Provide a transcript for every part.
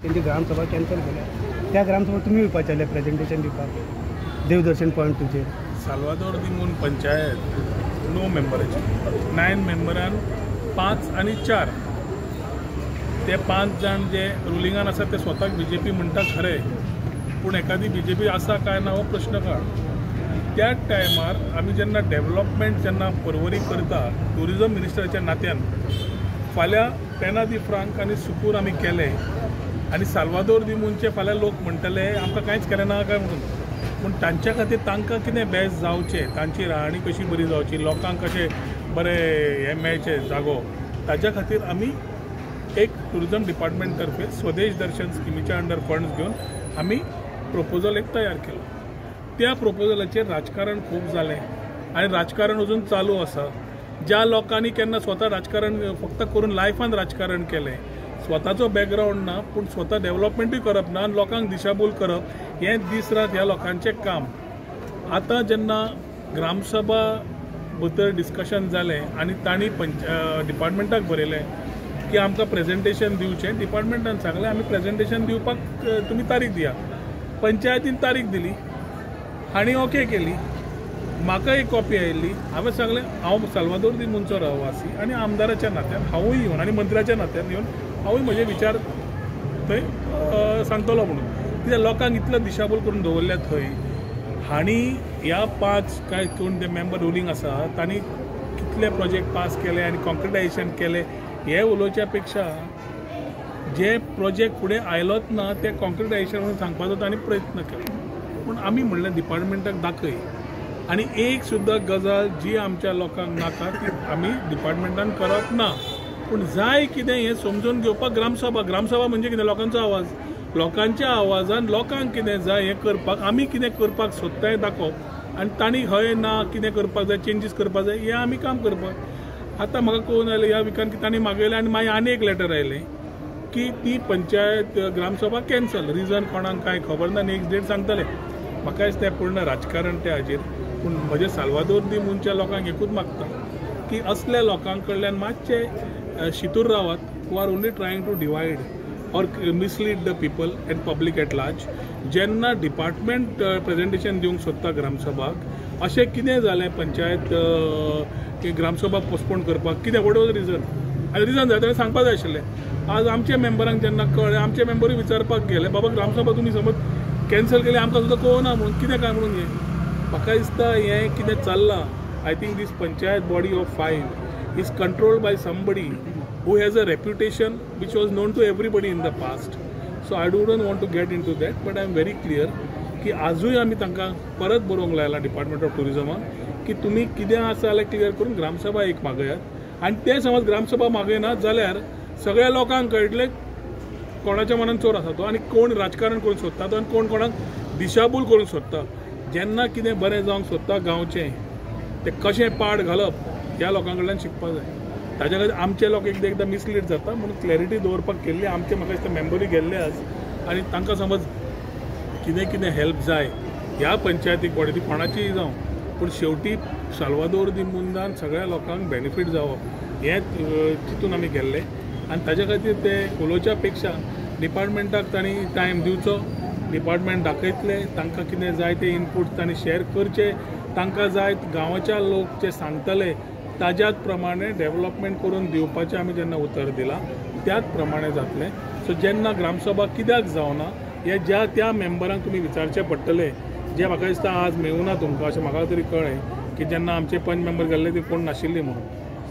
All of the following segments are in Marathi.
त्यांची ग्रामसभा कॅन्सल केल्या. त्या ग्रामसभा तुम्ही विवपाचे प्रेझेंटेशन दिवपाक देवदर्शन पॉयंट तुझे साल्वादोर दिमून पंचायत 9 मेंबराची 9 मेंबरान 5 आणि 4 ते 5 जाण जे रुलिंगान आसा ते स्वताक बीजेपी म्हणटा खरे, पूण एखादी बीजेपी आसा काय ना हो प्रश्न काळ. त्या टायमार आमी जेन्ना डेव्हलपमेंट जेन्ना परवरी करता ट्युरिजम मिनिस्टराच्या नात्यान फाल्यां पेना दी फ्रांक आनी सुकूर आमी केले आनी साल्वादोर दिमूनचे फाल्यां लोक म्हणटले आमकां कांयच केलें ना काय म्हणून. पूण तांच्या खातीर तांकां कितें बेस्ट जावचें, तांची राहणी कशी बरी जावची, लोकांक कशें बरें हें मेळचें जागो, ताच्या खातीर आमी एक टुरिजम डिपार्टमेंट तर्फे स्वदेश दर्शन स्किमीच्या अंडर फंड्स घेवन आमी प्रपोजल एक तयार केलो. त्या प्रपोजलाचेर राजकारण खूब जालें आनी राजकारण अजून चालू आसा. ज्या लोकांनी केन्ना स्वता राजकारण फक्त करून लायफान राजकारण केलें, स्वताचो बॅकग्रावंड ना पूण स्वता डेव्हलपमेंटूय करप ना आनी लोकांक दिशाभूल करप हें दीस रात ह्या लोकांचें काम. आतां जेन्ना ग्रामसभा भितर डिस्कशन जालें आनी तांणी डिपार्टमेंटाक बरयलें की आमकां प्रेझेंटेशन दिवचें, डिपार्टमेंटान सांगलें आमी प्रेझेंटेशन दिवपाक तुमी तारीख दिया. पंचायतीन तारीख दिली, हांणी ओके केली. म्हाका एक कॉपी आयिल्ली. हांवें सांगलें हांव साल्वादोर दिमूनचो रहिवासी आनी आमदाराच्या नात्यान हांवूय येवन आनी मंत्र्याच्या नात्यान येवन हांवूय म्हजे विचार थंय सांगतलो म्हणून. कित्याक लोकांक इतलो दिशाभूल करून दवरल्या थंय. हांणी ह्या 5 काय कोण ते मेंबर रुलींग आसा तांणी कितले प्रोजेक्ट पास केले आनी कॉन्क्रिटायझेशन केले हे उलोवच्या पेक्षा जे प्रोजेक्ट फुडें आयलोच ना ते कॉन्क्रिटायझेशन म्हणून सांगपाचो तांणी प्रयत्न केलो. पूण आमी म्हणलें डिपार्टमेंटाक दाखय आनी एक सुद्दां गजाल जी आमच्या लोकांक नाका ती आमी डिपार्टमेंटान करप ना. पूण जाय कितें हें समजून घेवपाक ग्रामसभा म्हणजे कितें, लोकांचो आवाज. लोकांच्या आवाजान लोकांक कितें जाय हें करपाक आमी कितें करपाक सोदताय दाखोवप आनी तांणी हय ना कितें करपाक जाय, चेंजीस करपाक जाय हें आमी काम करपाक. आतां म्हाका कळून आयलें ह्या विकान की तांणी मागयलें आनी मागीर आनी एक लेटर आयलें की ती पंचायत ग्रामसभा कॅन्सल. रिजन कोणाक कांय खबर ना, नेक्स्ट डेट सांगतले. म्हाका दिसता पूर्ण राजकारण ते हाजेर. पूण म्हजे साल्वादोर दिमूनच्या लोकांक एकूच मागता की असल्या लोकां कडल्यान मातशे शितूर रावात who are only trying to divide or mislead the people and public at large. जेन्ना डिपार्टमेंट प्रेझेंटेशन दिवंक सोदता ग्रामसभाक, अशें कितें जालें पंचायत ग्रामसभा पोस्टपोन करपाक, कितें वॉट वॉज रिजन? आनी रिजन जाय तेणें सांगपाक जाय आशिल्लें. आज आमच्या मेंबरांक जेन्ना कळ्ळें, आमचे मेंबरूय विचारपाक गेले बाबा ग्रामसभा तुमी समज कॅन्सल केली आमकां सुद्दां कळना म्हणून, कितें काय म्हणून हें. म्हाका दिसता हें कितें चल्लां. I think this panchayat body of 5 is controlled by somebody who has a reputation which was known to everybody in the past. So I don't want to get into that, but I am very clear की आजूय आमी तांकां परत बरोवंक लायला डिपार्टमेंट ऑफ टुरिजमाक की तुमी कितें आसा जाल्यार क्लियर करून ग्रामसभा एक मागयात. आनी ते समज ग्रामसभा मागयनात जाल्यार सगळ्या लोकांक कळटलें कोणाच्या मनान चोर आसा तो आनी कोण राजकारण करूंक सोदता तो आनी कोण कोणाक दिशाभूल करूंक सोदता. जेन्ना कितें बरें जावंक सोदता गांवचें तें कशें पाड घालप ह्या लोकां कडल्यान शिकपाक जाय. ताच्या खातीर आमचे लोक एकदां मिसलीड जाता म्हणून क्लॅरिटी दवरपाक केल्ली. आमचे म्हाका दिसता मेंबरूय गेल्ले आज आनी तांकां समज कितें कितें हेल्प जाय ह्या पंचायतीक बॉडी ती कोणाचीय जावं पूण शेवटी साल्वादोर दिमूनान सगळ्या लोकांक बेनिफीट जावप हें चिंतून आमी गेल्ले. आनी ताच्या खातीर ते उलोवच्या पेक्षा डिपार्टमेंटाक तांणी टायम दिवचो, डिपार्टमेंट दाखयतले, तांकां कितें जाय ते इनपूट तांणी शेअर करचे, तांकां जाय गांवाच्या लोक जे सांगतले ताज्याच प्रमाणे डेव्हलपमेंट करून दिवपाचें आमी जेन्ना उतर दिलां त्याच प्रमाणे जातलें. सो जेन्ना ग्रामसभा कित्याक जावना हें ज्या त्या मेंबरांक तुमी विचारचें पडटलें जे म्हाका दिसता आज मेळूना तुमकां अशें म्हाका तरी कळ्ळें की जेन्ना आमचे पंच मेंबर गेल्ले ती कोण नाशिल्ली म्हणून.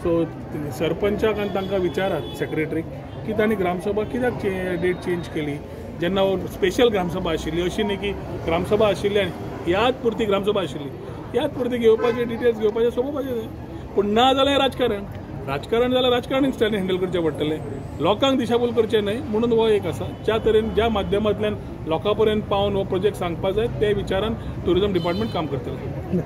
सो सरपंचाक आनी तांकां विचारात सेक्रेटरीक की तांणी ग्रामसभा कित्याक डेट चेंज केली. जेन्ना स्पेशल ग्रामसभा आशिल्ली, अशी न्ही की ग्रामसभा आशिल्ली आनी ह्याच पुरती ग्रामसभा आशिल्ली, ह्याच पुरती घेवपाचे डिटेल्स घेवपाचे सोंपोवपाचें जाय. पूण ना जाल्यार राजकारण जाल्यार राजकारण स्टायलीन हँडल करचें पडटलें. लोकांक दिशाभूल करचें न्हय म्हणून हो एक आसा ज्या तरेन ज्या माध्यमांतल्यान लोकां पर्यंत पावन हो प्रोजेक्ट सांगपाक जाय ते विचारान ट्युरिजम डिपार्टमेंट काम करतलें.